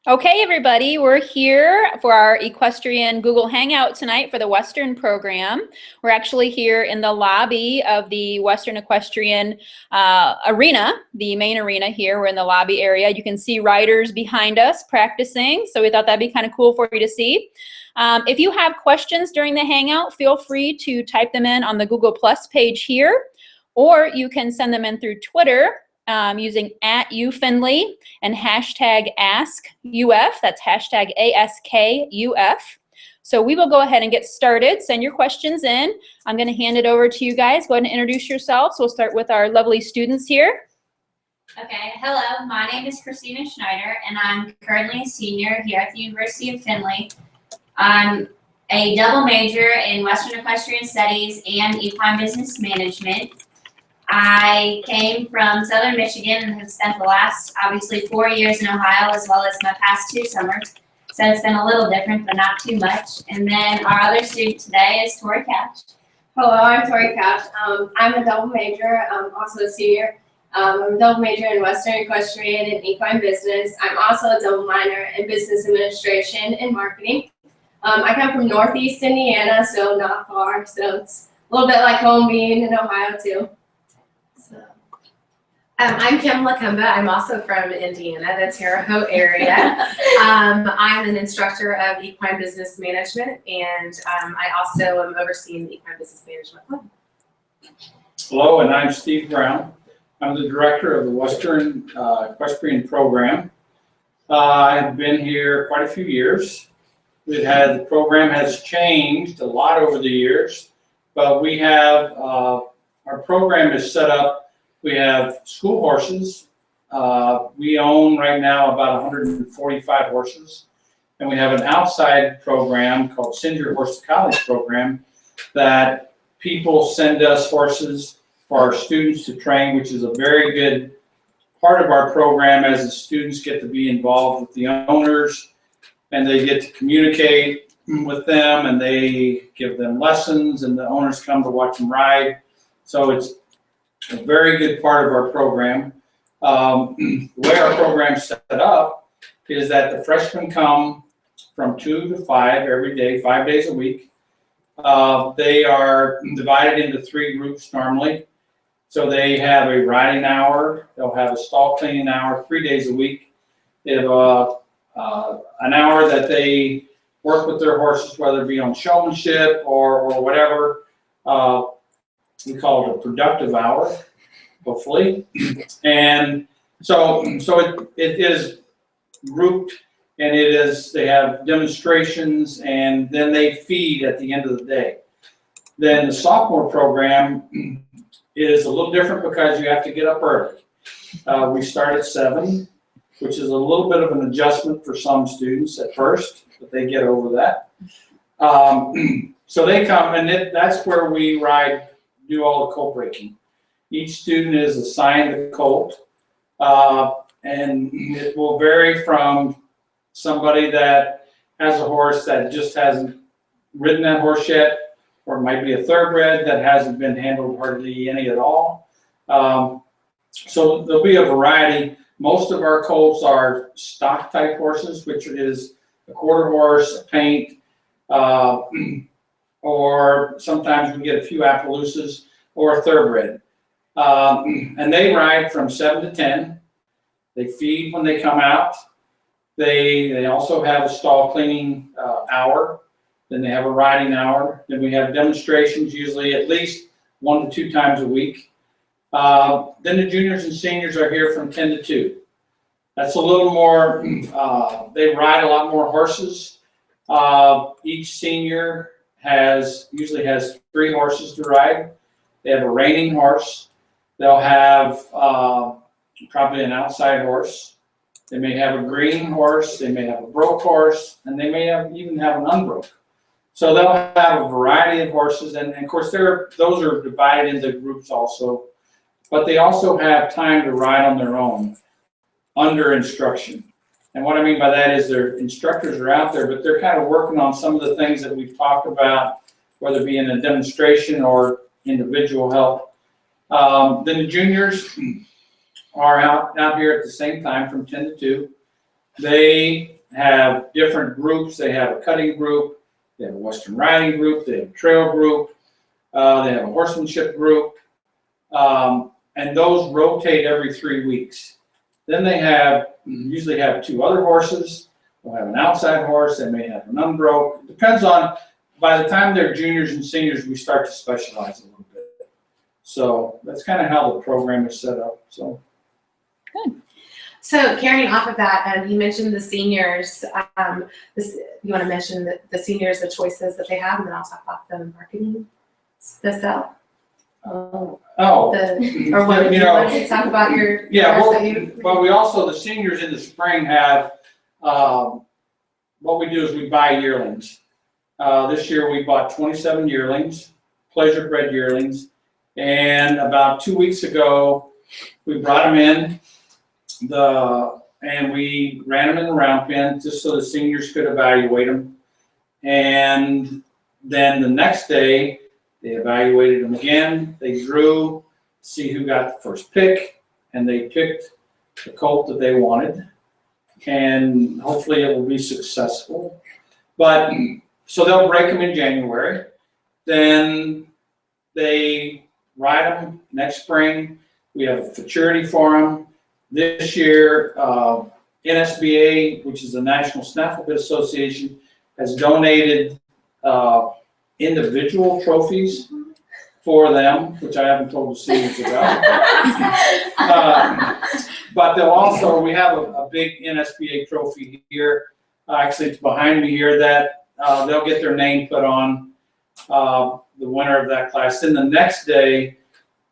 Okay, everybody, we're here for our Equestrian Google Hangout tonight for the Western program. We're actually here in the lobby of the Western Equestrian arena, the main arena here. We're in the lobby area. You can see riders behind us practicing, so we thought that'd be kind of cool for you to see. If you have questions during the Hangout, feel free to type them in on the Google Plus page here, or you can send them in through Twitter. Using @UFindlay and hashtag AskUF. That's hashtag ASKUF. So we will go ahead and get started. Send your questions in. I'm going to hand it over to you guys. Go ahead and introduce yourselves. We'll start with our lovely students here. Okay, hello. My name is Christina Schneider, and I'm currently a senior here at the University of Findlay. I'm a double major in Western Equestrian Studies and Equine Business Management. I came from Southern Michigan and have spent the last, obviously, 4 years in Ohio, as well as my past 2 summers. So it's been a little different, but not too much. And then our other student today is Tori Couch. Hello, I'm Tori Couch. I'm a double major. I'm also a senior. I'm a double major in Western Equestrian and Equine Business. I'm also a double minor in Business Administration and Marketing. I come from Northeast Indiana, so not far. So it's a little bit like home being in Ohio, too. I'm Kim LaComba. I'm also from Indiana, the Terre Haute area. I'm an instructor of Equine Business Management, and I also am overseeing the Equine Business Management Club. Hello, and I'm Steve Brown. I'm the director of the Western Equestrian program. I've been here quite a few years. The program has changed a lot over the years, but we have, our program is set up. We have school horses. We own right now about 145 horses. And we have an outside program called Send Your Horse to College program that people send us horses for our students to train, which is a very good part of our program as the students get to be involved with the owners and they get to communicate with them and they give them lessons and the owners come to watch them ride. So it's a very good part of our program. The way our program is set up is that the freshmen come from 2 to 5 every day, 5 days a week. They are divided into 3 groups normally. So they have a riding hour, they'll have a stall cleaning hour 3 days a week. They have an hour that they work with their horses, whether it be on showmanship or whatever. We call it a productive hour, hopefully. And so it is grouped and they have demonstrations and then they feed at the end of the day. Then the sophomore program is a little different because you have to get up early. We start at 7, which is a little bit of an adjustment for some students at first, but they get over that. So they come and that's where we do all the colt breaking. Each student is assigned a colt, and it will vary from somebody that has a horse that just hasn't ridden that horse yet, or it might be a thoroughbred that hasn't been handled hardly any at all. So there'll be a variety. Most of our colts are stock type horses, which is a quarter horse, a paint, or sometimes we get a few Appaloosas or a thoroughbred. And they ride from 7 to 10. They feed when they come out. They also have a stall cleaning hour. Then they have a riding hour. Then we have demonstrations usually at least 1 to 2 times a week. Then the juniors and seniors are here from 10 to 2. That's a little more, they ride a lot more horses. Each senior usually has 3 horses to ride. They have a reining horse. They'll have probably an outside horse. They may have a green horse. They may have a broke horse, and they may even have an unbroke. So they'll have a variety of horses, and of course those are divided into groups also. But they also have time to ride on their own under instruction. And what I mean by that is their instructors are out there, but they're kind of working on some of the things that we've talked about, whether it be in a demonstration or individual help. Then the juniors are out here at the same time from 10 to 2. they have different groups. They have a cutting group, they have a Western riding group, they have a trail group, they have a horsemanship group, and those rotate every 3 weeks. Then they usually have 2 other horses. They'll have an outside horse, they may have an unbroke. It depends on, by the time they're juniors and seniors, we start to specialize a little bit. So that's kind of how the program is set up. So. Good. So carrying off of that, you mentioned the seniors. You want to mention the seniors, the choices that they have, and then I'll talk about the marketing, the sell. Oh. Or what you want to talk about your. Yeah, well, we also, the seniors in the spring have, what we do is we buy yearlings. This year we bought 27 yearlings, pleasure bred yearlings, and about 2 weeks ago we brought them in, and we ran them in the round pen just so the seniors could evaluate them. And then the next day they evaluated them again. They drew, see who got the first pick, and they picked the colt that they wanted. And hopefully it will be successful. But so they'll break them in January. Then they ride them next spring. We have a futurity for them. This year, NSBA, which is the National Snaffle Bit Association, has donated individual trophies for them, which I haven't told the seniors about. But they'll also, we have a big NSBA trophy here. Actually, it's behind me here that they'll get their name put on, the winner of that class. Then the next day,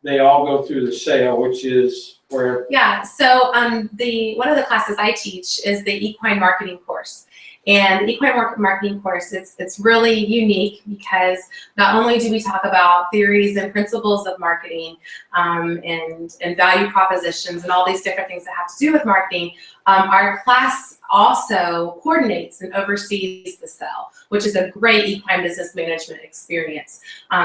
they all go through the sale, which is where. Yeah, so one of the classes I teach is the equine marketing course. And the equine marketing course, it's really unique because not only do we talk about theories and principles of marketing and value propositions and all these different things that have to do with marketing, our class also coordinates and oversees the sale, which is a great equine business management experience.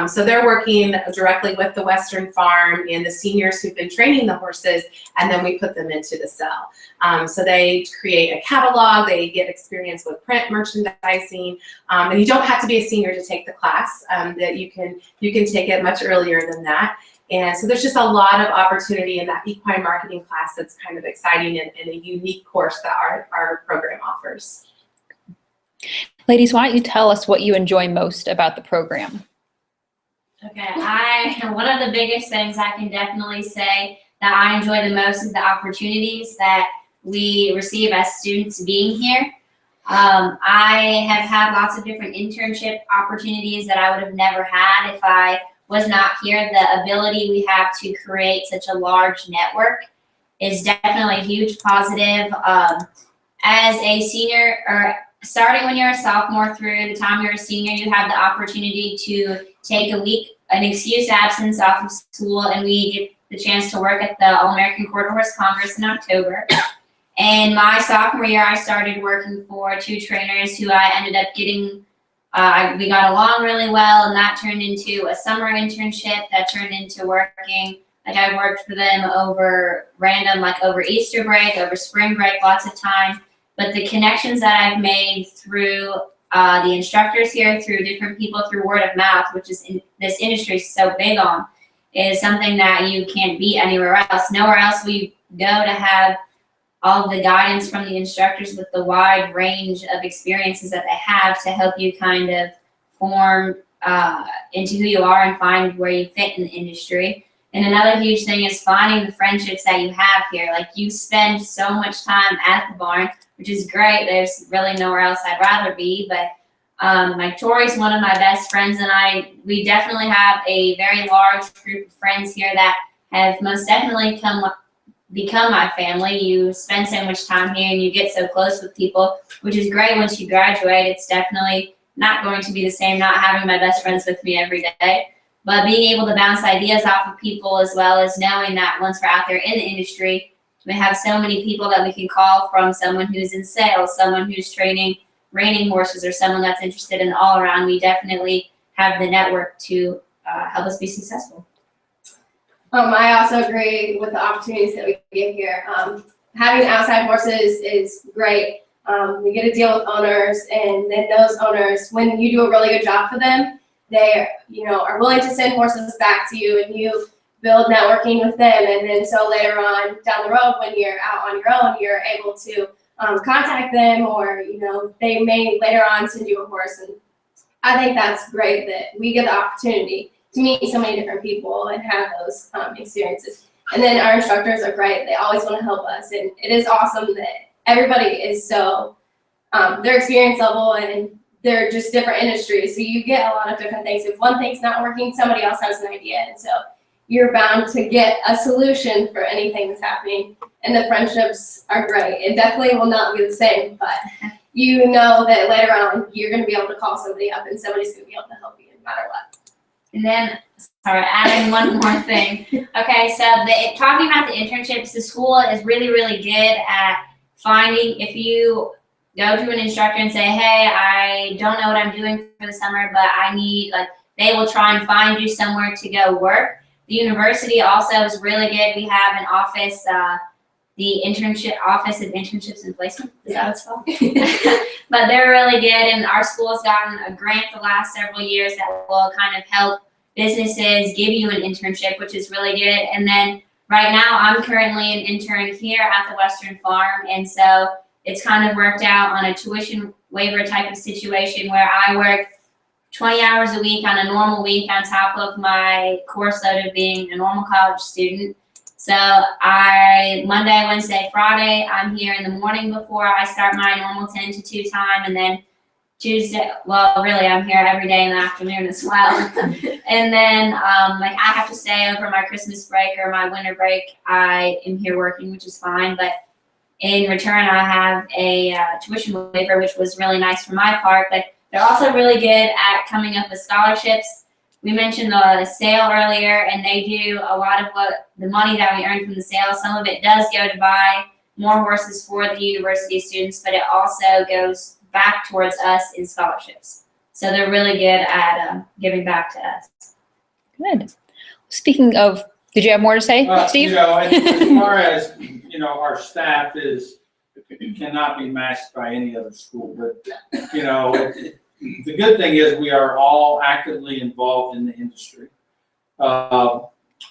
So they're working directly with the Western farm and the seniors who've been training the horses, and then we put them into the sale. So they create a catalog, they get experience with print merchandising, and you don't have to be a senior to take the class. That you can take it much earlier than that. And so there's just a lot of opportunity in that equine marketing class that's kind of exciting and a unique course that our program offers. Ladies, why don't you tell us what you enjoy most about the program? Okay, one of the biggest things I can definitely say that I enjoy the most is the opportunities that we receive as students being here. I have had lots of different internship opportunities that I would have never had if I was not here. The ability we have to create such a large network is definitely a huge positive. As a senior, or starting when you're a sophomore through the time you're a senior, you have the opportunity to take a week, an excused absence off of school, and we get the chance to work at the All-American Quarter Horse Congress in October. And my sophomore year, I started working for 2 trainers who I ended up getting. We got along really well, and that turned into a summer internship that turned into working. Like I worked for them over over Easter break, over spring break, lots of time. But the connections that I've made through the instructors here, through different people, through word of mouth, which is this industry is so big on, is something that you can't beat anywhere else. Nowhere else will you go to have all of the guidance from the instructors with the wide range of experiences that they have to help you kind of form into who you are and find where you fit in the industry. And another huge thing is finding the friendships that you have here. Like, you spend so much time at the barn, which is great. There's really nowhere else I'd rather be. But like Tori's one of my best friends, and we definitely have a very large group of friends here that have most definitely become my family. You spend so much time here and you get so close with people, which is great. Once you graduate, it's definitely not going to be the same not having my best friends with me every day. But being able to bounce ideas off of people, as well as knowing that once we're out there in the industry, we have so many people that we can call, from someone who's in sales, someone who's training reining horses, or someone that's interested in all around. We definitely have the network to help us be successful. I also agree with the opportunities that we get here. Having outside horses is great. We get to deal with owners, and then those owners, when you do a really good job for them, they, are willing to send horses back to you, and you build networking with them. And then so later on down the road, when you're out on your own, you're able to contact them, or, they may later on send you a horse. And I think that's great that we get the opportunity to meet so many different people and have those experiences. And then our instructors are great. They always want to help us. And it is awesome that everybody is so, their experience level, and they're just different industries. So you get a lot of different things. If one thing's not working, somebody else has an idea. And so you're bound to get a solution for anything that's happening. And the friendships are great. It definitely will not be the same, but you know that later on you're going to be able to call somebody up, and somebody's going to be able to help you no matter what. And then, sorry, adding one more thing. Okay, so talking about the internships, the school is really, really good at finding, if you go to an instructor and say, hey, I don't know what I'm doing for the summer, but I need, they will try and find you somewhere to go work. The university also is really good. We have an office, the internship office of internships and placement. Is that what it's called? But they're really good, and our school has gotten a grant the last several years that will kind of help businesses give you an internship, which is really good. And then right now I'm currently an intern here at the Western Farm, and so it's kind of worked out on a tuition waiver type of situation where I work 20 hours a week on a normal week on top of my course load of being a normal college student. So Monday, Wednesday, Friday, I'm here in the morning before I start my normal 10 to 2 time, and then Tuesday, well, really, I'm here every day in the afternoon as well. And then, I have to stay over my Christmas break or my winter break. I am here working, which is fine, but in return, I have a tuition waiver, which was really nice for my part. But they're also really good at coming up with scholarships. We mentioned the sale earlier, and they do a lot of what the money that we earn from the sale. Some of it does go to buy more horses for the university students, but it also goes back towards us in scholarships. So they're really good at giving back to us. Good. Speaking of, did you have more to say, Steve? As far as, our staff cannot be matched by any other school, but, the good thing is we are all actively involved in the industry.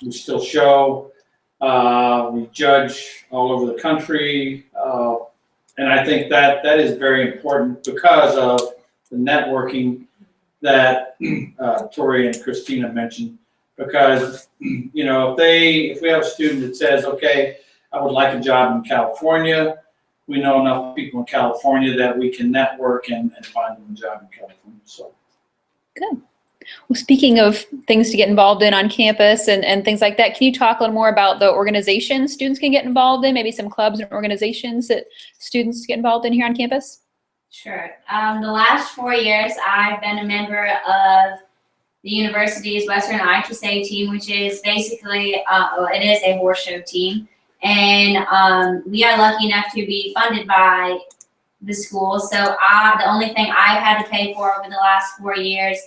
We still show, we judge all over the country, and I think that is very important because of the networking that Tori and Christina mentioned. Because if we have a student that says, okay, I would like a job in California, we know enough people in California that we can network and find them a job in California. So good. Well, speaking of things to get involved in on campus and things like that, can you talk a little more about the organizations students can get involved in, maybe some clubs and organizations that students get involved in here on campus? Sure. The last 4 years, I've been a member of the university's Western IHSA team, which is basically, it is a horse show team. And we are lucky enough to be funded by the school. So the only thing I've had to pay for over the last 4 years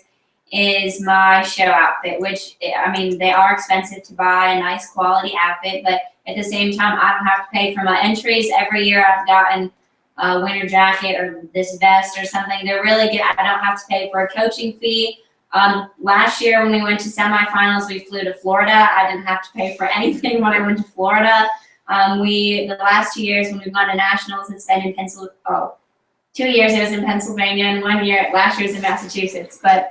is my show outfit, which, they are expensive to buy, a nice quality outfit, but at the same time, I don't have to pay for my entries. Every year I've gotten a winter jacket or this vest or something. They're really good. I don't have to pay for a coaching fee. Last year when we went to semifinals, we flew to Florida. I didn't have to pay for anything when I went to Florida. The last 2 years when we've gone to nationals, it's been in 2 years it was in Pennsylvania, and 1 year, last year was in Massachusetts. But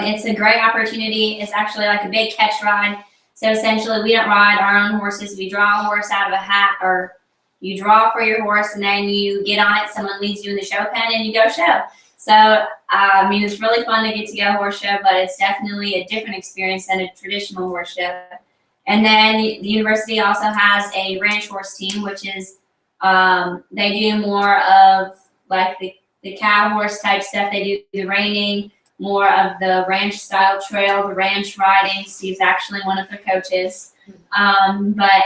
it's a great opportunity. It's actually like a big catch ride. So essentially we don't ride our own horses. We draw a horse out of a hat, or you draw for your horse and then you get on it. Someone leads you in the show pen and you go show. So, it's really fun to get to go horse show, but it's definitely a different experience than a traditional horse show. And then the university also has a ranch horse team, which is, they do more of like the cow horse type stuff. They do the reining, more of the ranch style trail, the ranch riding. Steve's actually one of their coaches. But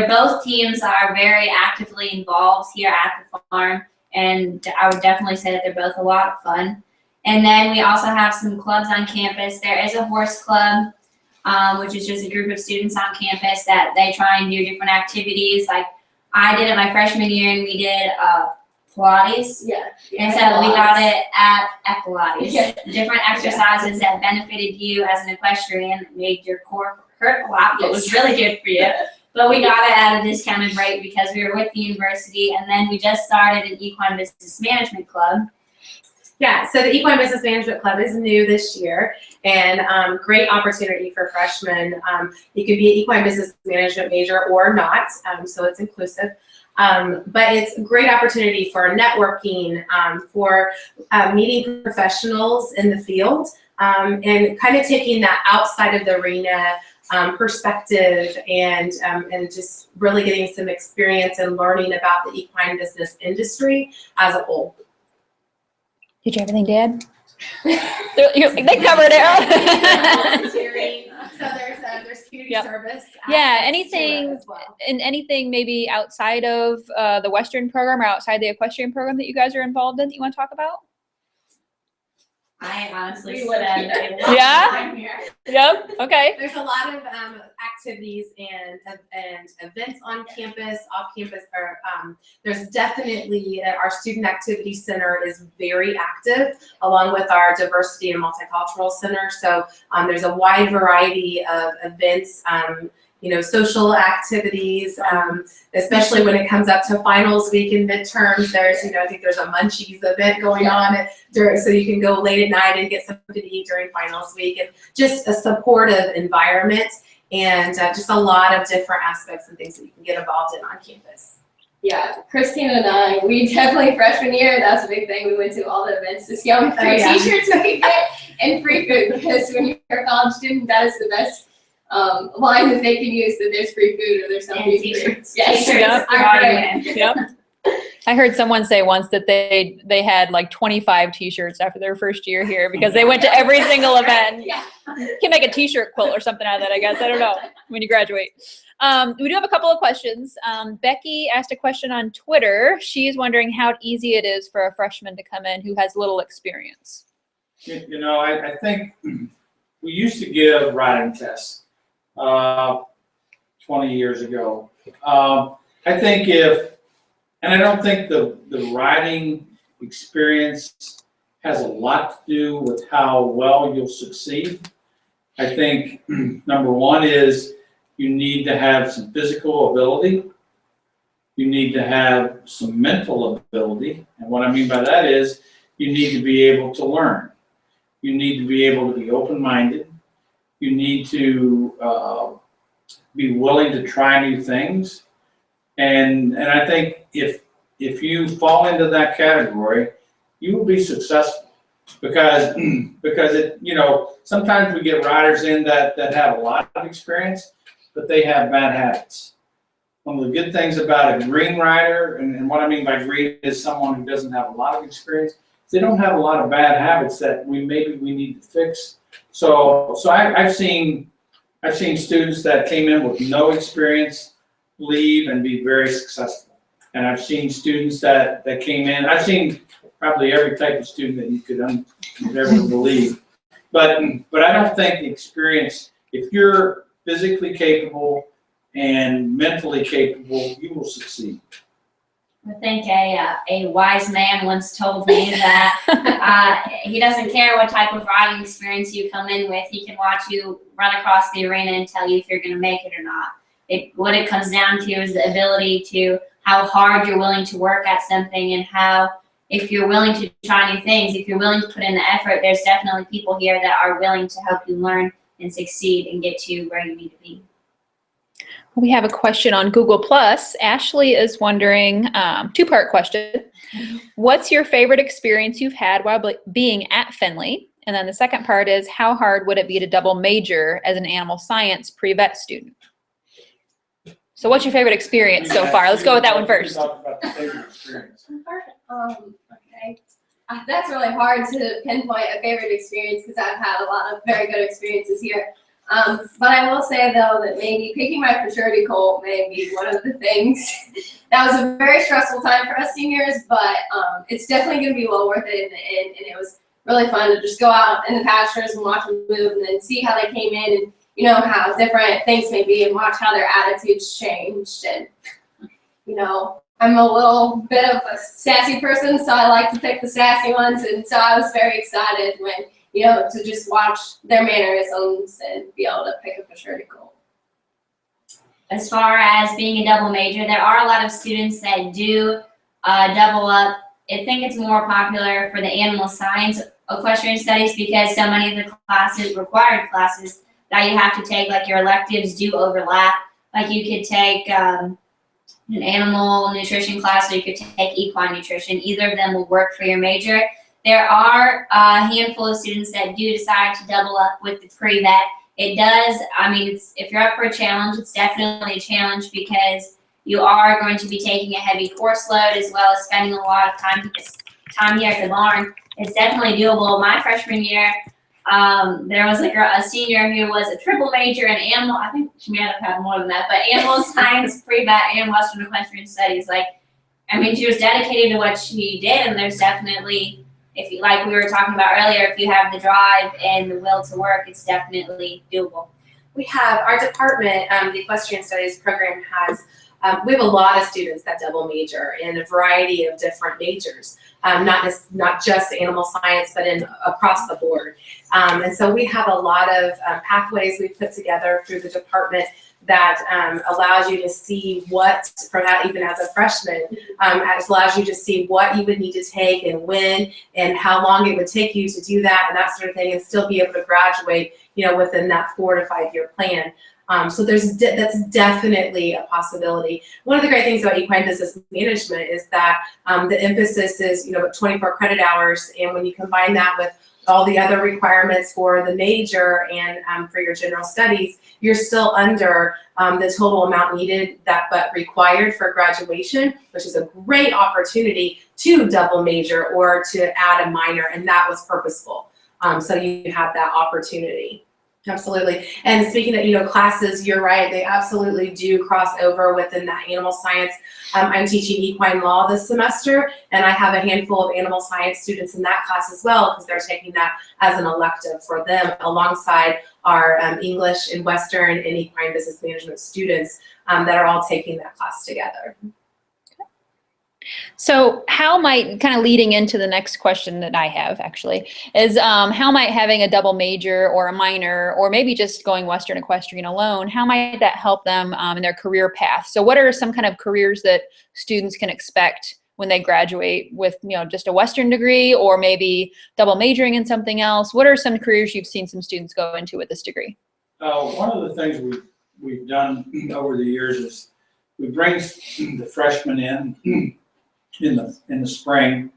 both teams are very actively involved here at the farm. And I would definitely say that they're both a lot of fun. And then we also have some clubs on campus. There is a horse club, which is just a group of students on campus that they try and do different activities. Like I did it my freshman year, and we did Pilates. Yeah. And so we got it at Pilates. Yeah. Different exercises that benefited you as an equestrian, made your core hurt a lot, but was really good for you. But we got it at a discounted rate because we were with the university, and then we just started an Equine Business Management Club. Yeah, so the Equine Business Management Club is new this year, and great opportunity for freshmen. You could be an Equine Business Management major or not, so it's inclusive. But it's a great opportunity for networking, for meeting professionals in the field, and kind of taking that outside of the arena perspective, and just really getting some experience and learning about the equine business industry as a whole. Did you have anything to add? They covered it. Volunteering. So there's community service. Yeah, aspects to it anything, as well. and anything maybe outside of the Western program or outside the equestrian program that you guys are involved in that you want to talk about? I honestly We would spend keep a lot of Yeah? time here. Yep. Okay. There's a lot of activities and events on campus, off campus. Or there's definitely our student activity center is very active, along with our diversity and multicultural center. So there's a wide variety of events. Social activities, especially when it comes up to finals week and midterms. There's, I think there's a munchies event going on so you can go late at night and get something to eat during finals week, and just a supportive environment, and just a lot of different aspects and things that you can get involved in on campus. Yeah, Christina and I, we definitely freshman year, that's a big thing. We went to all the events to see how many free t-shirts we could get and free food, because when you're a college student, that is the best line that they can use, that there's free food or there's something free. T-shirts. Yes. Yep. Are great. Yep. I heard someone say once that they had like 25 t-shirts after their first year here because they went to every single event. Yeah. You can make a t-shirt quilt or something out of that, I guess. I don't know, when you graduate. We do have a couple of questions. Becky asked a question on Twitter. She's wondering how easy it is for a freshman to come in who has little experience. I think we used to give writing tests 20 years ago. I think and I don't think the writing experience has a lot to do with how well you'll succeed. I think number one is you need to have some physical ability. You need to have some mental ability. And what I mean by that is you need to be able to learn. You need to be able to be open-minded. You need to be willing to try new things. And I think if you fall into that category, you will be successful, because sometimes we get riders in that have a lot of experience, but they have bad habits. One of the good things about a green rider, and what I mean by green is someone who doesn't have a lot of experience, they don't have a lot of bad habits that we need to fix. So I've seen students that came in with no experience leave and be very successful. And I've seen students that came in, I've seen probably every type of student that you could ever believe. But I don't think the experience, if you're physically capable and mentally capable, you will succeed. I think a wise man once told me that he doesn't care what type of riding experience you come in with. He can watch you run across the arena and tell you if you're going to make it or not. What it comes down to is the ability to how hard you're willing to work at something, and how, if you're willing to try new things, if you're willing to put in the effort, there's definitely people here that are willing to help you learn and succeed and get to where you need to be. We have a question on Google+. Ashley is wondering, two-part question. What's your favorite experience you've had while being at Findlay? And then the second part is, how hard would it be to double major as an animal science pre-vet student? So what's your favorite experience so far? Let's go with that one first. Talk about the favorite experience. Okay. That's really hard to pinpoint a favorite experience, because I've had a lot of very good experiences here. But I will say, though, that maybe picking my fraternity colt may be one of the things. That was a very stressful time for us seniors, but it's definitely going to be well worth it. And it was really fun to just go out in the pastures and watch them move, and then see how they came in, and how different things may be, and watch how their attitudes changed. And I'm a little bit of a sassy person, so I like to pick the sassy ones, and so I was very excited when, to just watch their mannerisms and be able to pick up a shirty colt. As far as being a double major, there are a lot of students that do double up. I think it's more popular for the animal science equestrian studies because so many of the classes, required classes that you have to take, like your electives, do overlap. Like you could take an animal nutrition class, or you could take equine nutrition. Either of them will work for your major. There are a handful of students that do decide to double up with the pre-vet. It does, if you're up for a challenge, it's definitely a challenge because you are going to be taking a heavy course load as well as spending a lot of time here at the barn. It's definitely doable. My freshman year, there was a senior who was a triple major in animal, I think she may have had more than that, but animal science, pre-vet, and Western equestrian studies. She was dedicated to what she did, and there's definitely, if you, like we were talking about earlier, if you have the drive and the will to work, it's definitely doable. We have our department, the Equestrian Studies program has, we have a lot of students that double major in a variety of different majors, not just animal science, but across the board. And so we have a lot of pathways we've put together through the department that allows you to see what, even as a freshman, allows you to see what you would need to take and when and how long it would take you to do that and that sort of thing, and still be able to graduate, within that 4 to 5 year plan. So that's definitely a possibility. One of the great things about equine business management is that the emphasis is, 24 credit hours, and when you combine that with all the other requirements for the major and for your general studies, you're still under the total amount needed but required for graduation, which is a great opportunity to double major or to add a minor, and that was purposeful. So you have that opportunity. Absolutely. And speaking of, classes, you're right, they absolutely do cross over within that animal science. I'm teaching equine law this semester, and I have a handful of animal science students in that class as well, because they're taking that as an elective for them alongside our English and Western and equine business management students that are all taking that class together. So how might, kind of leading into the next question that I have actually, is how might having a double major or a minor, or maybe just going Western equestrian alone, how might that help them in their career path? So what are some kind of careers that students can expect when they graduate with, just a Western degree, or maybe double majoring in something else? What are some careers you've seen some students go into with this degree? One of the things we've done over the years is we bring the freshmen in the spring,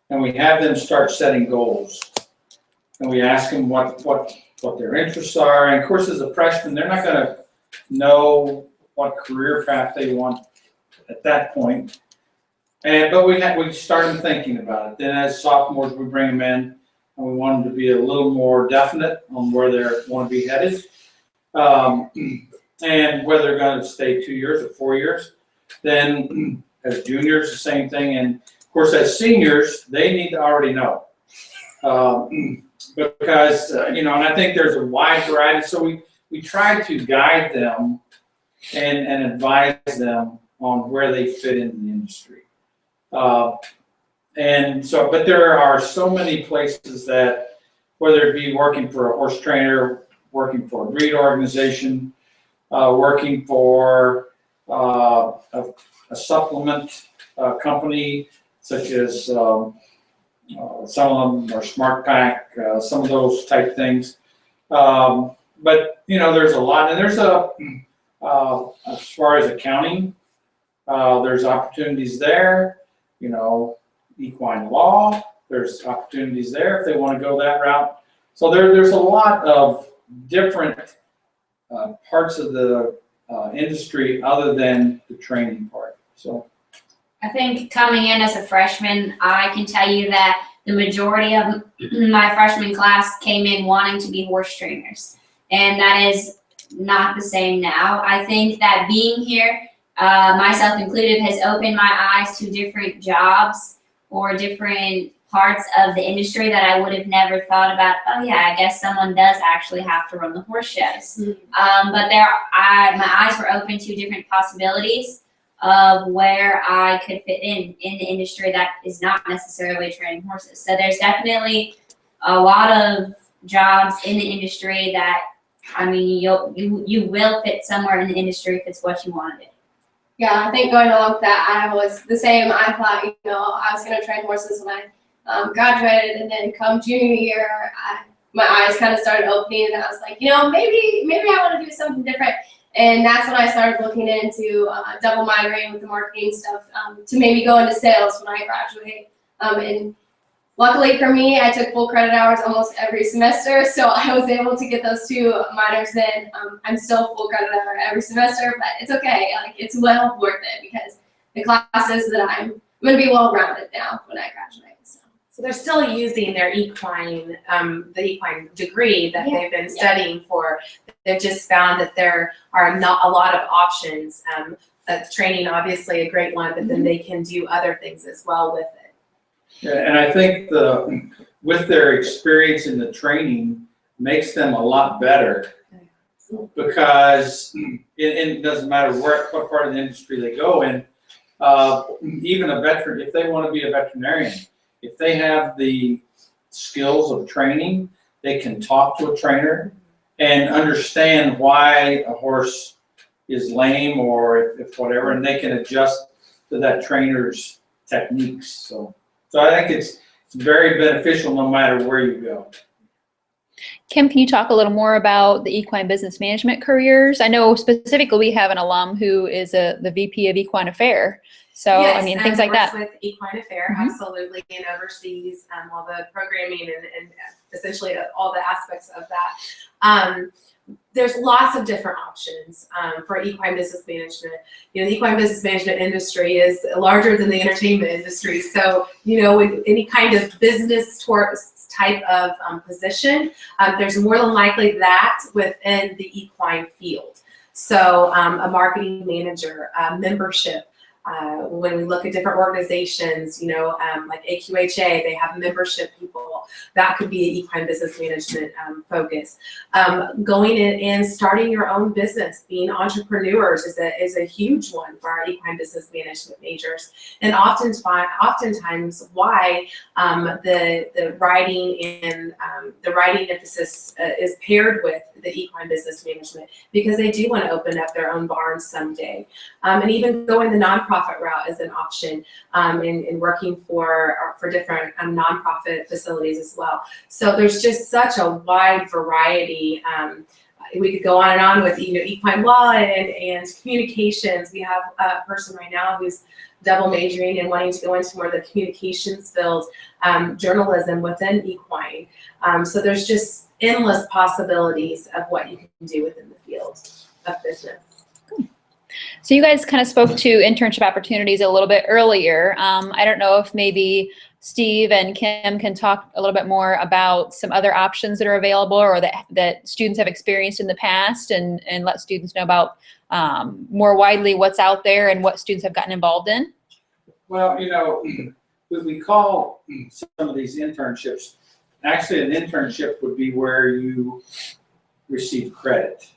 and we have them start setting goals, and we ask them what their interests are. And of course, as a freshman, they're not going to know what career path they want at that point. But we start them thinking about it. Then as sophomores, we bring them in, and we want them to be a little more definite on where they want to be headed, and whether they're going to stay 2 years or 4 years. Then as juniors, the same thing, and of course as seniors, they need to already know, because and I think there's a wide variety. So we try to guide them and advise them on where they fit in the industry. And so, but there are so many places that, whether it be working for a horse trainer, working for a breed organization, working for a supplement company, such as some of them are Smart Pack, some of those type things. But there's a lot, and there's as far as accounting, there's opportunities there. Equine law, there's opportunities there if they want to go that route. So there's a lot of different parts of the industry other than the training part. So I think coming in as a freshman, I can tell you that the majority of my freshman class came in wanting to be horse trainers, and that is not the same now. I think that being here, myself included, has opened my eyes to different jobs or different parts of the industry that I would have never thought about. Oh yeah, I guess someone does actually have to run the horse shows. But my eyes were open to different possibilities of where I could fit in the industry that is not necessarily training horses. So there's definitely a lot of jobs in the industry that, I mean, you will fit somewhere in the industry if it's what you want to do. Yeah, I think going along with that, I was the same. I thought, I was going to train horses when I graduated, and then come junior year, my eyes kind of started opening, and I was like, maybe I want to do something different. And that's when I started looking into double minoring with the marketing stuff to maybe go into sales when I graduate. And luckily for me, I took full credit hours almost every semester, so I was able to get those 2 minors in. I'm still full credit hour every semester, but it's okay. Like, it's well worth it because the classes that I'm going to be well-rounded now when I graduate. So they're still using their equine, the equine degree that they've been studying for. They've just found that there are not a lot of options. Training, obviously, a great one, but then they can do other things as well with it. Yeah, and I think with their experience in the training makes them a lot better, because it doesn't matter what part of the industry they go in. Even a veteran, if they want to be a veterinarian, if they have the skills of training, they can talk to a trainer and understand why a horse is lame or if whatever, and they can adjust to that trainer's techniques. So I think it's very beneficial no matter where you go. Kim, can you talk a little more about the equine business management careers? I know specifically we have an alum who is the VP of Equine Affair. So, yes, I mean, things like that. With Equine Affair, absolutely, and oversees all the programming and essentially all the aspects of that. There's lots of different options for equine business management. The equine business management industry is larger than the entertainment industry. So, with any kind of business type of position, there's more than likely that within the equine field. So, a marketing manager, membership. When we look at different organizations, like AQHA, they have membership people. That could be an equine business management focus. Going in and starting your own business, being entrepreneurs is a huge one for our equine business management majors. And oftentimes why the writing and the writing emphasis is paired with the equine business management, because they do want to open up their own barns someday. And even going the nonprofit route is an option in working for different nonprofit facilities as well. So there's just such a wide variety. We could go on and on with equine law and communications. We have a person right now who's double majoring and wanting to go into more of the communications field, journalism within equine. So there's just endless possibilities of what you can do within the field of business. So you guys kind of spoke to internship opportunities a little bit earlier. I don't know if maybe Steve and Kim can talk a little bit more about some other options that are available or that students have experienced in the past, and let students know about more widely what's out there and what students have gotten involved in. Well, we call some of these internships, actually an internship would be where you receive credit.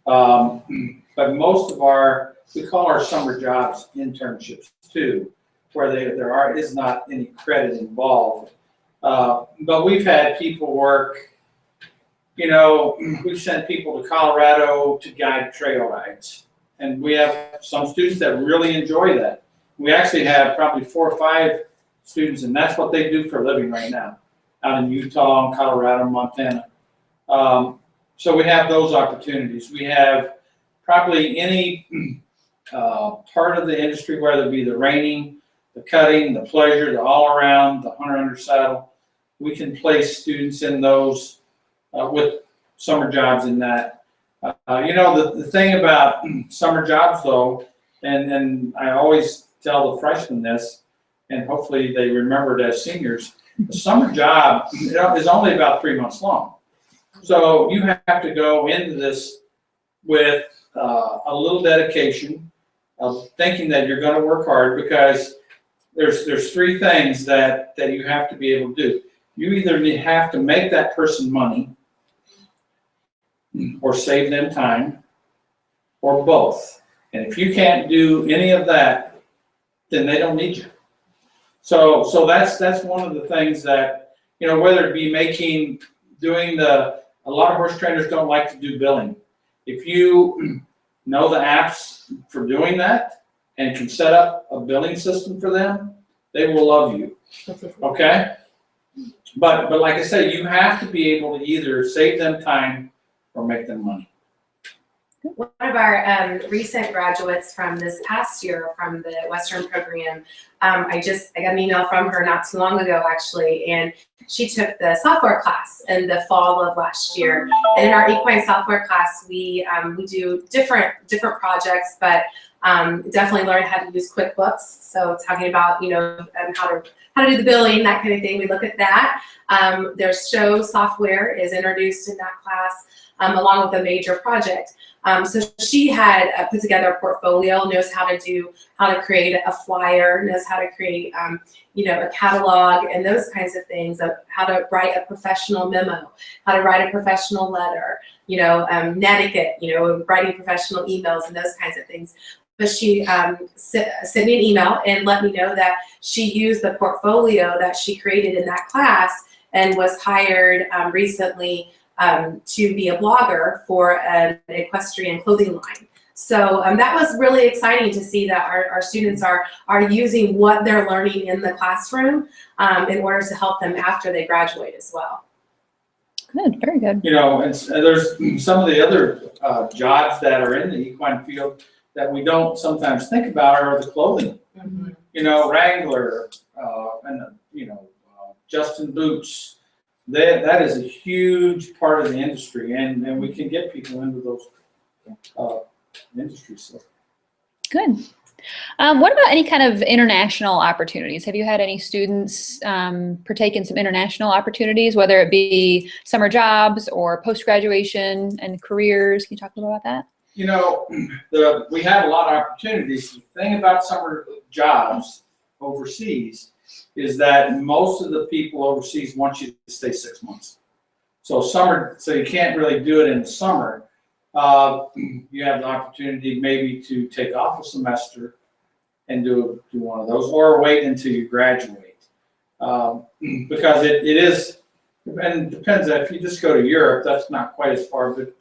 But most of we call our summer jobs internships too, where there is not any credit involved. But we've had people work, we've sent people to Colorado to guide trail rides. And we have some students that really enjoy that. We actually have probably 4 or 5 students, and that's what they do for a living right now, out in Utah, Colorado, Montana. So we have those opportunities. We have probably any part of the industry, whether it be the reining, the cutting, the pleasure, the all-around, the hunter under saddle. We can place students in those with summer jobs in that. The thing about summer jobs, though, and I always tell the freshmen this, and hopefully they remember it as seniors, the summer job is only about 3 months long. So you have to go into this with a little dedication of thinking that you're going to work hard, because there's 3 things that you have to be able to do. You either have to make that person money, or save them time, or both. And if you can't do any of that, then they don't need you. So that's one of the things that, you know, whether it be a lot of horse trainers don't like to do billing. If you know the apps for doing that and can set up a billing system for them, they will love you, okay? But like I say, you have to be able to either save them time or make them money. One of our recent graduates from this past year from the Western program, I got an email from her not too long ago actually, and she took the software class in the fall of last year. And in our equine software class, we do different projects, but definitely learn how to use QuickBooks. So talking about, you know, how to do the billing, that kind of thing. We look at that. There's show software is introduced in that class, along with a major project. So she had put together a portfolio, knows how to create a flyer, knows how to create, you know, a catalog and those kinds of things, of how to write a professional memo, how to write a professional letter, you know, netiquette, you know, writing professional emails and those kinds of things. But she sent me an email and let me know that she used the portfolio that she created in that class and was hired recently to be a blogger for an equestrian clothing line. So that was really exciting to see that our students are using what they're learning in the classroom in order to help them after they graduate as well. Good, very good. You know, and there's some of the other jobs that are in the equine field that we don't sometimes think about are the clothing. Mm-hmm. You know, Wrangler, and you know, Justin Boots. That is a huge part of the industry, and we can get people into those industries. So. Good. What about any kind of international opportunities? Have you had any students partake in some international opportunities, whether it be summer jobs or post-graduation and careers? Can you talk a little about that? You know, we have a lot of opportunities. The thing about summer jobs overseas is that most of the people overseas want you to stay 6 months. So you can't really do it in the summer. You have the opportunity maybe to take off a semester and do one of those, or wait until you graduate. Because it is, and it depends, if you just go to Europe, that's not quite as far, but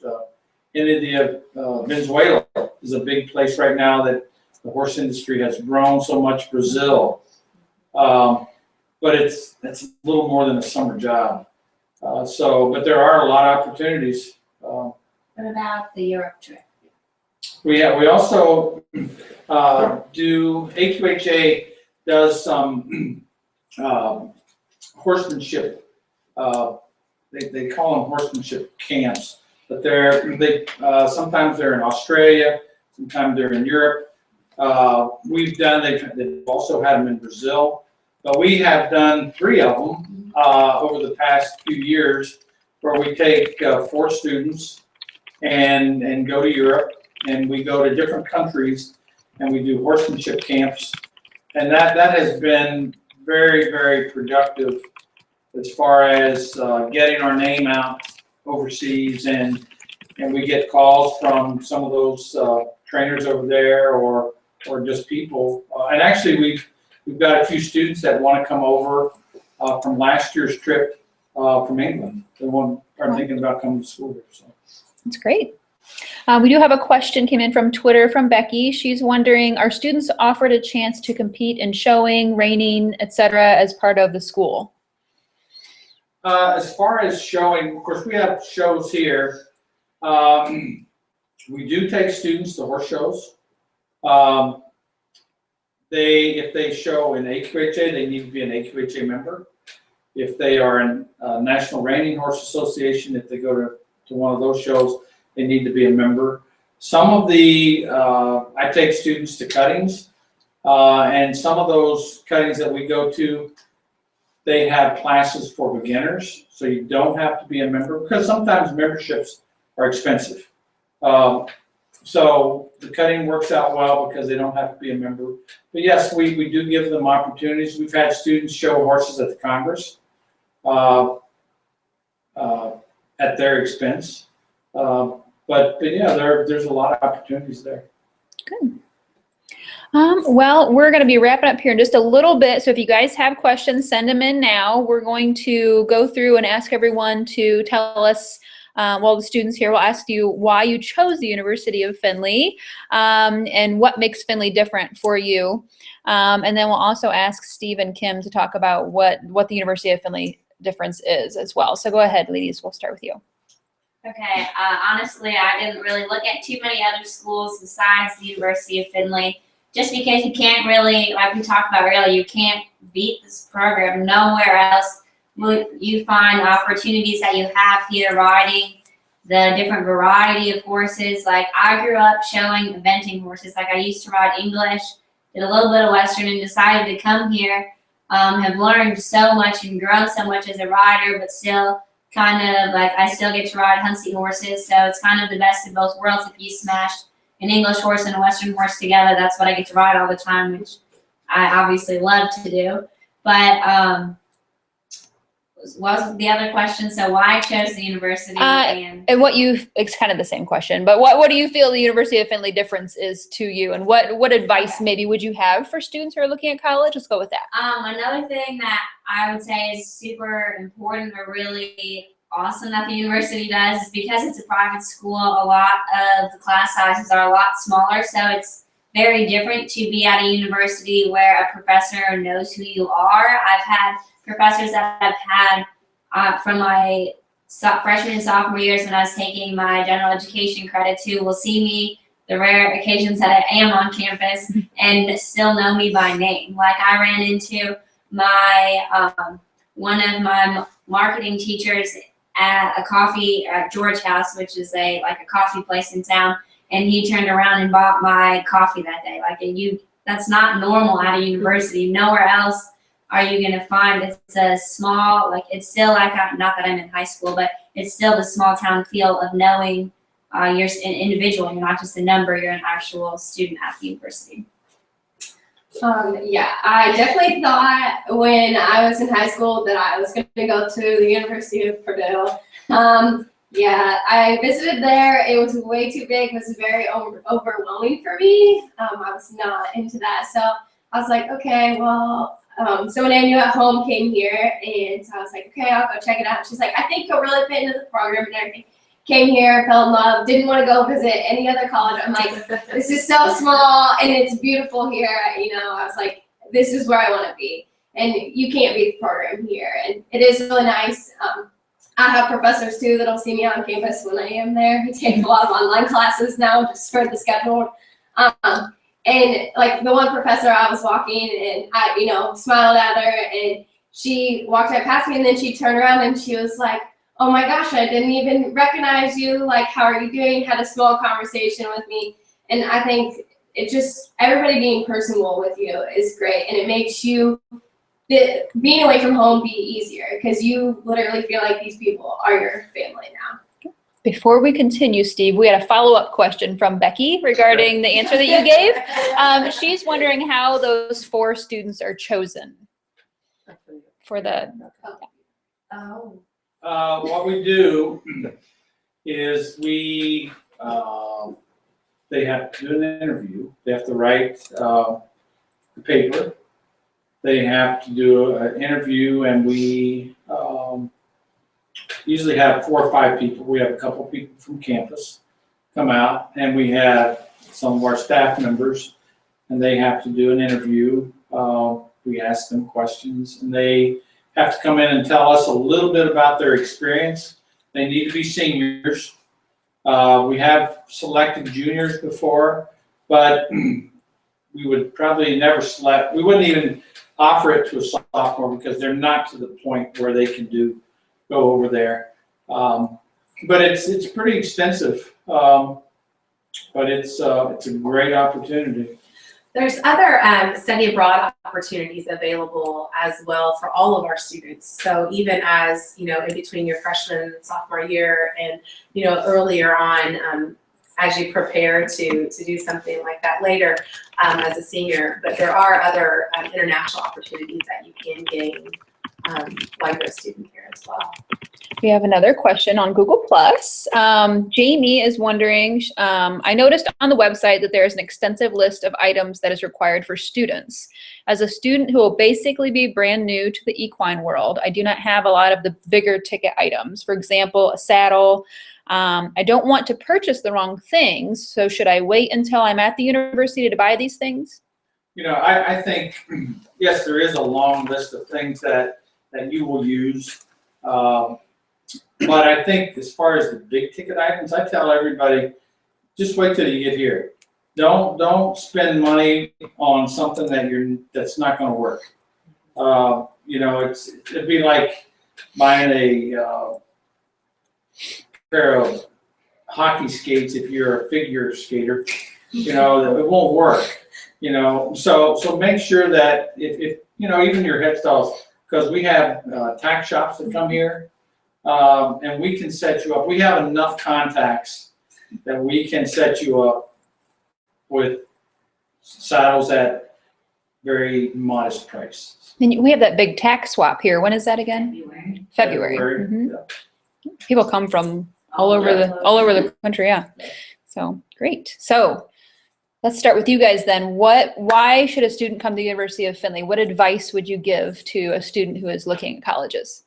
India, Venezuela is a big place right now that the horse industry has grown so much. Brazil. But it's a little more than a summer job. But there are a lot of opportunities. What about the Europe trip? We also do, AQHA does some horsemanship, they call them horsemanship camps, but sometimes they're in Australia, sometimes they're in Europe. They've also had them in Brazil, but we have done 3 of them over the past few years, where we take 4 students and go to Europe, and we go to different countries and we do horsemanship camps, and that has been very, very productive as far as getting our name out overseas, and we get calls from some of those trainers over there, or just people. And actually, we've got a few students that want to come over from last year's trip from England. They are thinking about coming to school here. So That's great. We do have a question came in from Twitter from Becky. She's wondering, are students offered a chance to compete in showing, reining, etc. as part of the school? As far as showing, of course, we have shows here. We do take students to horse shows. If they show in AQHA, they need to be an AQHA member. If they are in National Reining Horse Association, if they go to one of those shows, they need to be a member. Some of I take students to cuttings, and some of those cuttings that we go to, they have classes for beginners, so you don't have to be a member, because sometimes memberships are expensive. So the cutting works out well because they don't have to be a member. But yes, we do give them opportunities. We've had students show horses at the Congress at their expense. But yeah, there's a lot of opportunities there. Well, we're going to be wrapping up here in just a little bit. So if you guys have questions, send them in now. We're going to go through and ask everyone to tell us, well, the students here will ask you why you chose the University of Findlay and what makes Findlay different for you. And then we'll also ask Steve and Kim to talk about what the University of Findlay difference is as well. So go ahead, ladies. We'll start with you. Okay, honestly, I didn't really look at too many other schools besides the University of Findlay, just because you can't really, like we talked about earlier, you can't beat this program. Nowhere else will you find opportunities that you have here riding the different variety of horses. Like I grew up showing eventing horses. Like I used to ride English, did a little bit of Western, and decided to come here. Have learned so much and grown so much as a rider, but still kind of like I still get to ride Huntsy horses. So it's kind of the best of both worlds. If you smashed an English horse and a Western horse together, that's what I get to ride all the time, which I obviously love to do. But what was the other question? So why I chose the university And it's kind of the same question, but what do you feel the University of Findlay difference is to you, and what advice maybe would you have for students who are looking at college? Let's go with that. Another thing that I would say is super important or really awesome that the university does is because it's a private school, a lot of the class sizes are a lot smaller, so it's very different to be at a university where a professor knows who you are. I've had professors that I've had from my freshman and sophomore years when I was taking my general education credits who will see me the rare occasions that I am on campus and still know me by name. Like I ran into my one of my marketing teachers at a coffee at George House, which is a coffee place in town, and he turned around and bought my coffee that day. That's not normal at a university. Nowhere else are you going to find. It's a small, it's still not that I'm in high school, but it's still the small town feel of knowing you're an individual. You're not just a number, you're an actual student at the university. Yeah, I definitely thought when I was in high school that I was going to go to the University of Purdue. Yeah, I visited there. It was way too big. It was very overwhelming for me. I was not into that. So I was like, okay, well, someone I knew at home came here, and so I was like, okay, I'll go check it out. She's like, I think you'll really fit into the program and everything. Came here, fell in love, didn't want to go visit any other college. I'm like, this is so small and it's beautiful here. I was like, this is where I want to be. And you can't beat the program here. And it is really nice. I have professors too that'll see me on campus when I am there. We take a lot of online classes now just for the schedule. And like the one professor, I was walking and I, smiled at her, and she walked right past me, and then she turned around and she was like, oh my gosh, I didn't even recognize you. Like, how are you doing? Had a small conversation with me. And I think everybody being personable with you is great. And it makes being away from home be easier because you literally feel like these people are your family now. Before we continue, Steve, we had a follow-up question from Becky regarding the answer that you gave. She's wondering how those 4 students are chosen for the. What we do is they have to do an interview. They have to write the paper. They have to do an interview, and we usually have 4 or 5 people. We have a couple people from campus come out, and we have some of our staff members, and they have to do an interview. We ask them questions, and they have to come in and tell us a little bit about their experience. They need to be seniors. We have selected juniors before, but we would probably never select, we wouldn't even offer it to a sophomore because they're not to the point where they can go over there. But it's pretty extensive, but it's a great opportunity. There's other study abroad opportunities available as well for all of our students. So even as, in between your freshman and sophomore year and, earlier on, as you prepare to do something like that later as a senior, but there are other international opportunities that you can gain while you're a student here as well. We have another question on Google+. Jamie is wondering, I noticed on the website that there is an extensive list of items that is required for students. As a student who will basically be brand new to the equine world, I do not have a lot of the bigger ticket items. For example, a saddle. I don't want to purchase the wrong things, so should I wait until I'm at the university to buy these things? You know, I think, yes, there is a long list of things that you will use. But I think as far as the big ticket items, I tell everybody, just wait till you get here. Don't spend money on something that's not going to work. You know, it'd be like buying a pair of hockey skates if you're a figure skater. You know, it won't work. You know, so make sure that if you know, even your head stalls, because we have tack shops that come here. And we can set you up. We have enough contacts that we can set you up with saddles at very modest price. And we have that big tack swap here. When is that again? February. Mhm. Yeah. People come from all over the country, yeah. So great. So let's start with you guys then. Why should a student come to the University of Findlay? What advice would you give to a student who is looking at colleges?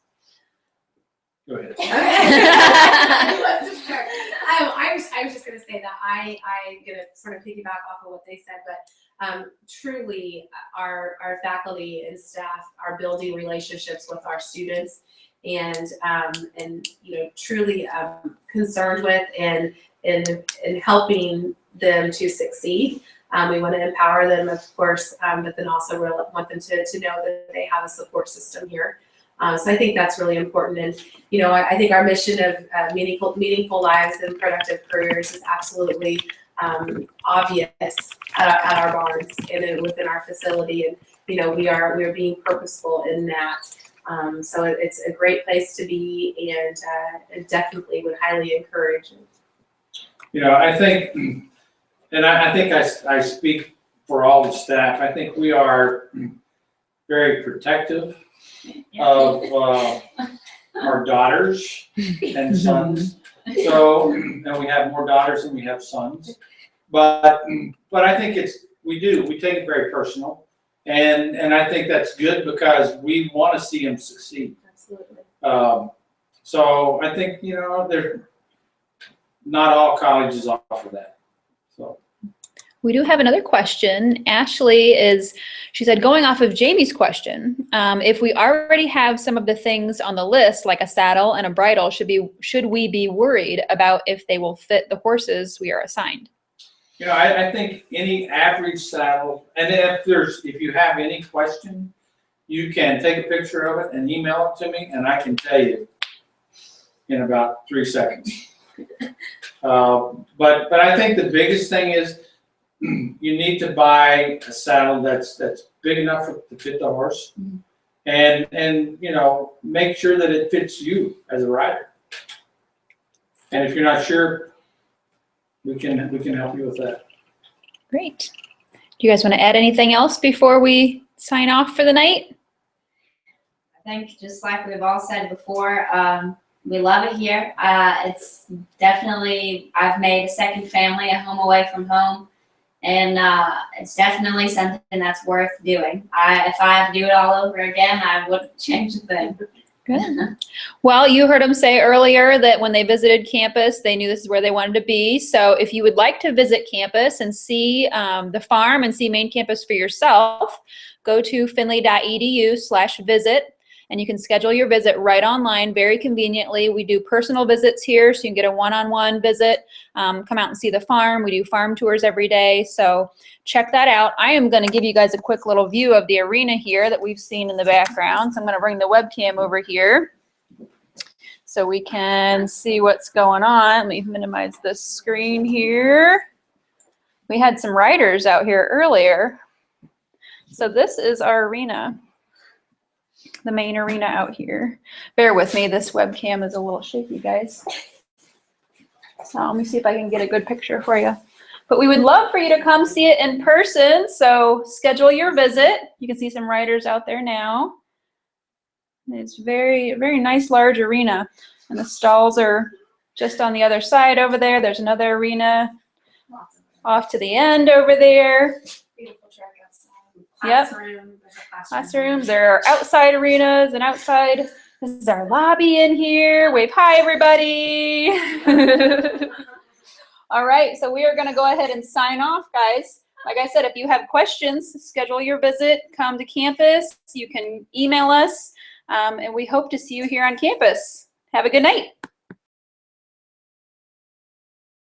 Go ahead. Let's just start. I was just going to say that I'm going to sort of piggyback off of what they said, but truly our faculty and staff are building relationships with our students and you know, truly concerned with and helping them to succeed. We want to empower them, of course, but then also really want them to know that they have a support system here. So I think that's really important. And, you know, I think our mission of meaningful lives and productive careers is absolutely obvious at our barns and within our facility. And, you know, we are being purposeful in that. So it's a great place to be and definitely would highly encourage it. You know, I think, and I think I speak for all the staff, I think we are very protective of our daughters and sons. So, and we have more daughters than we have sons. But I think we take it very personal. And I think that's good because we want to see them succeed. Absolutely. So I think, you know, not all colleges offer that. So. We do have another question. Ashley she said, going off of Jamie's question, if we already have some of the things on the list, like a saddle and a bridle, should we be worried about if they will fit the horses we are assigned? You know, I think any average saddle, and if you have any question, you can take a picture of it and email it to me, and I can tell you in about 3 seconds. But I think the biggest thing is you need to buy a saddle that's big enough to fit the horse, and you know, make sure that it fits you as a rider. And if you're not sure, we can help you with that. Great. Do you guys want to add anything else before we sign off for the night? I think just like we've all said before, we love it here. It's definitely, I've made a second family, a home away from home. And it's definitely something that's worth doing. If I had to do it all over again, I wouldn't change a thing. Good. Well, you heard them say earlier that when they visited campus, they knew this is where they wanted to be. So if you would like to visit campus and see the farm and see main campus for yourself, go to findlay.edu/visit. And you can schedule your visit right online very conveniently. We do personal visits here, so you can get a one-on-one visit, come out and see the farm. We do farm tours every day, so check that out. I am going to give you guys a quick little view of the arena here that we've seen in the background. So I'm going to bring the webcam over here so we can see what's going on. Let me minimize this screen here. We had some riders out here earlier. So this is our arena. The main arena out here. Bear with me, this webcam is a little shaky, guys. So let me see if I can get a good picture for you. But we would love for you to come see it in person, so schedule your visit. You can see some riders out there now. It's very, very nice large arena. And the stalls are just on the other side over there. There's another arena off to the end over there. Beautiful track outside. Yep. Classroom. There's a Classrooms. There are outside arenas and outside. This is our lobby in here. Wave hi, everybody. All right, so we are going to go ahead and sign off, guys. Like I said, if you have questions, schedule your visit, come to campus. You can email us, and we hope to see you here on campus. Have a good night.